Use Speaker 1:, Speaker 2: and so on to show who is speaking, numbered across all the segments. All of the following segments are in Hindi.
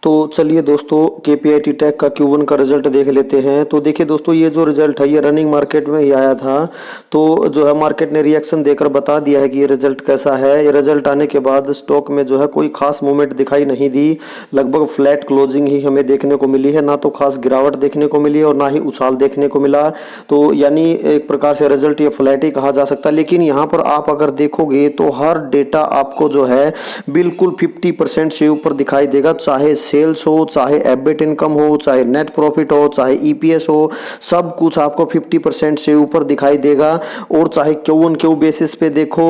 Speaker 1: तो चलिए दोस्तों केपीआईटी टेक का Q1 का रिजल्ट देख लेते हैं। तो देखिए दोस्तों, ये जो रिजल्ट है ये रनिंग मार्केट में ही आया था। तो जो है मार्केट ने रिएक्शन देकर बता दिया है कि ये रिजल्ट कैसा है। ये रिजल्ट आने के बाद स्टॉक में जो है कोई खास मूवमेंट दिखाई नहीं दी। लगभग फ्लैट क्लोजिंग ही हमें देखने को मिली है, ना तो खास गिरावट देखने को मिली है और ना ही उछाल देखने को मिला। तो यानी एक प्रकार से रिजल्ट ये फ्लैट ही कहा जा सकता है। लेकिन यहाँ पर आप अगर देखोगे तो हर डेटा आपको जो है बिल्कुल 50% से ऊपर दिखाई देगा, चाहे सेल्स हो, चाहे एबिट इनकम हो, चाहे नेट प्रॉफिट हो, चाहे ईपीएस हो, सब कुछ आपको 50% से ऊपर दिखाई देगा। और चाहे क्यू ऑन क्यू बेसिस पे देखो,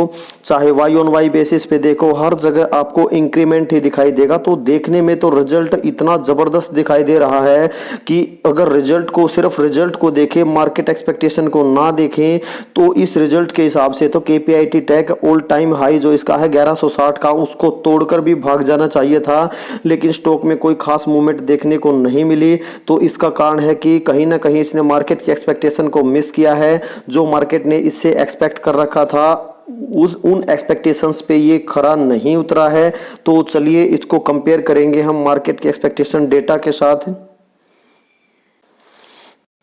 Speaker 1: चाहे वाई ऑन वाई बेसिस पे देखो, हर जगह आपको इंक्रीमेंट ही दिखाई देगा। तो देखने में तो रिजल्ट इतना जबरदस्त दिखाई दे रहा है कि अगर रिजल्ट को, सिर्फ रिजल्ट को देखें, मार्केट एक्सपेक्टेशन को ना देखें, तो इस रिजल्ट के हिसाब से तो KPIT tech all time high जो इसका है 1160 का, उसको तोड़कर भी भाग जाना चाहिए था। लेकिन स्टॉक में कोई खास मूवमेंट देखने को नहीं मिली। तो इसका कारण है कि कहीं ना कहीं इसने मार्केट की एक्सपेक्टेशन को मिस किया है। जो मार्केट ने इससे एक्सपेक्ट कर रखा था उन एक्सपेक्टेशंस पे ये खरा नहीं उतरा है। तो चलिए इसको कंपेयर करेंगे हम मार्केट की एक्सपेक्टेशन डेटा के साथ।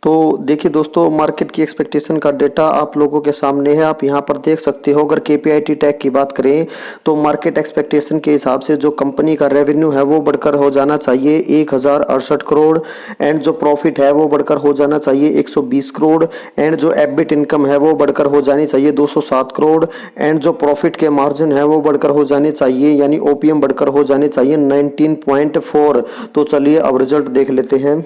Speaker 1: तो देखिए दोस्तों, मार्केट की एक्सपेक्टेशन का डेटा आप लोगों के सामने है, आप यहाँ पर देख सकते हो। अगर केपीआईटी टेक की बात करें तो मार्केट एक्सपेक्टेशन के हिसाब से जो कंपनी का रेवेन्यू है वो बढ़कर हो जाना चाहिए 1068 करोड़, एंड जो प्रॉफिट है वो बढ़कर हो जाना चाहिए 120 करोड़, एंड जो एबिट इनकम है वो बढ़कर हो जानी चाहिए 207 करोड़, एंड जो प्रॉफिट के मार्जिन है वो बढ़कर हो जाने चाहिए, यानी ओपीएम बढ़कर हो जाने चाहिए 19.4। तो चलिए अब रिजल्ट देख लेते हैं।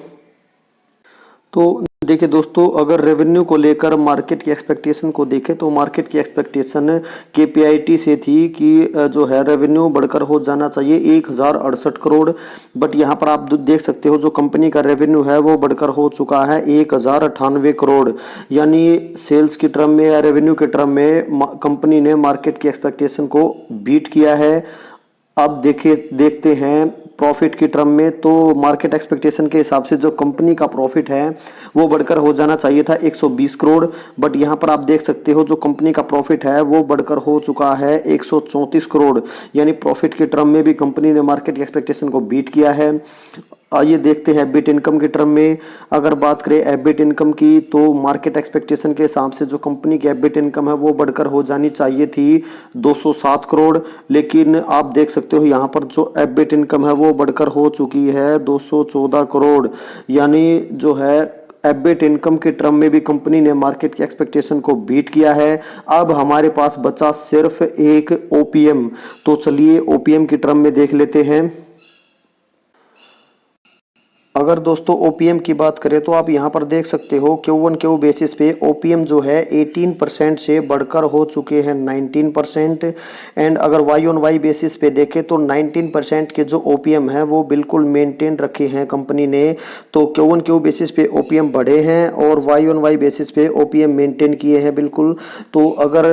Speaker 1: तो देखिए दोस्तों, अगर रेवेन्यू को लेकर मार्केट की एक्सपेक्टेशन को देखें तो मार्केट की एक्सपेक्टेशन केपीआईटी से थी कि जो है रेवेन्यू बढ़कर हो जाना चाहिए 1068 करोड़। बट यहाँ पर आप देख सकते हो जो कंपनी का रेवेन्यू है वो बढ़कर हो चुका है 1098 करोड़। यानी सेल्स की टर्म में या रेवेन्यू के टर्म में कंपनी ने मार्केट की एक्सपेक्टेशन को बीट किया है। अब देखते हैं प्रॉफिट की टर्म में, तो मार्केट एक्सपेक्टेशन के हिसाब से जो कंपनी का प्रॉफिट है वो बढ़कर हो जाना चाहिए था 120 करोड़। बट यहाँ पर आप देख सकते हो जो कंपनी का प्रॉफिट है वो बढ़कर हो चुका है 134 करोड़। यानी प्रॉफिट के टर्म में भी कंपनी ने मार्केट की एक्सपेक्टेशन को बीट किया है। आइए देखते हैं एबिट इनकम के टर्म में। अगर बात करें एबिट इनकम की तो मार्केट एक्सपेक्टेशन के हिसाब से जो कंपनी की एबिट इनकम है वो बढ़कर हो जानी चाहिए थी 207 करोड़। लेकिन आप देख सकते हो यहाँ पर जो एबिट इनकम है वो बढ़कर हो चुकी है 214 करोड़। यानी जो है एबिट इनकम के टर्म में भी कंपनी ने मार्केट की एक्सपेक्टेशन को बीट किया है। अब हमारे पास बचा सिर्फ एक ओपीएम। तो चलिए ओपीएम की टर्म में देख लेते हैं। अगर दोस्तों ओपीएम की बात करें तो आप यहाँ पर देख सकते हो Q1 क्यू बेसिस पे ओपीएम जो है 18% से बढ़कर हो चुके हैं 19%। एंड अगर वाई ऑन वाई बेसिस पे देखें तो 19% के जो ओपीएम है वो बिल्कुल मेंटेन रखे हैं कंपनी ने। तो Q1 क्यू बेसिस पे ओपीएम बढ़े हैं और वाई ऑन वाई बेसिस पे ओपीएम मेंटेन किए हैं बिल्कुल। तो अगर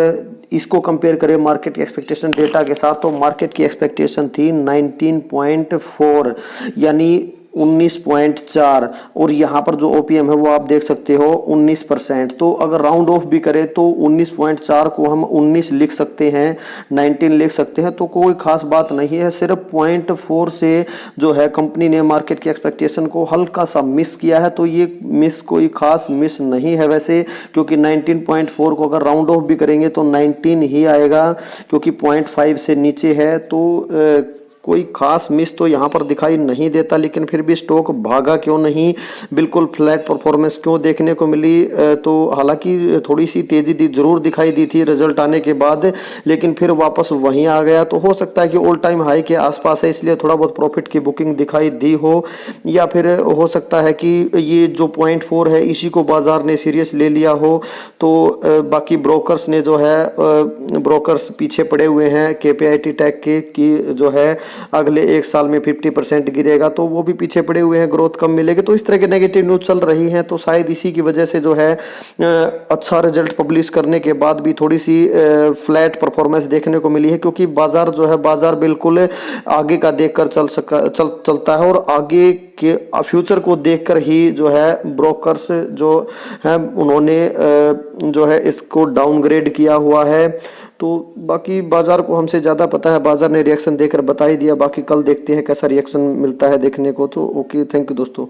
Speaker 1: इसको कंपेयर करें मार्केट की एक्सपेक्टेशन डेटा के साथ तो मार्केट की एक्सपेक्टेशन थी 19.4 यानी 19.4, और यहाँ पर जो ओपीएम है वो आप देख सकते हो 19%। तो अगर राउंड ऑफ भी करें तो 19.4 को हम 19 लिख सकते हैं, 19 लिख सकते हैं। तो कोई खास बात नहीं है, सिर्फ 0.4 से जो है कंपनी ने मार्केट की एक्सपेक्टेशन को हल्का सा मिस किया है। तो ये मिस कोई खास मिस नहीं है वैसे, क्योंकि 19.4 को अगर राउंड ऑफ भी करेंगे तो 19 ही आएगा, क्योंकि 0.5 से नीचे है। तो कोई खास मिस तो यहाँ पर दिखाई नहीं देता। लेकिन फिर भी स्टॉक भागा क्यों नहीं, बिल्कुल फ्लैट परफॉर्मेंस क्यों देखने को मिली। तो हालांकि थोड़ी सी तेजी जरूर दिखाई दी थी रिजल्ट आने के बाद, लेकिन फिर वापस वहीं आ गया। तो हो सकता है कि ऑल टाइम हाई के आसपास है इसलिए थोड़ा बहुत प्रॉफिट की बुकिंग दिखाई दी हो, या फिर हो सकता है कि ये जो 0.4 है इसी को बाजार ने सीरियस ले लिया हो। तो बाकी ब्रोकर्स ने जो है ब्रोकर्स पीछे पड़े हुए हैं केपीआईटी टेक के कि जो है अगले एक साल में 50% गिरेगा, तो वो भी पीछे पड़े हुए हैं, ग्रोथ कम मिलेगी। तो इस तरह के नेगेटिव न्यूज चल रही हैं। तो शायद इसी की वजह से जो है अच्छा रिजल्ट पब्लिश करने के बाद भी थोड़ी सी फ्लैट परफॉर्मेंस देखने को मिली है, क्योंकि बाजार जो है बाजार बिल्कुल आगे का देखकर चलता है, और आगे के फ्यूचर को देखकर ही जो है ब्रोकर्स जो है उन्होंने जो है इसको डाउनग्रेड किया हुआ है। तो बाकी बाज़ार को हमसे ज़्यादा पता है, बाज़ार ने रिएक्शन देकर बता ही दिया, बाकी कल देखते हैं कैसा रिएक्शन मिलता है देखने को। तो ओके, थैंक यू दोस्तों।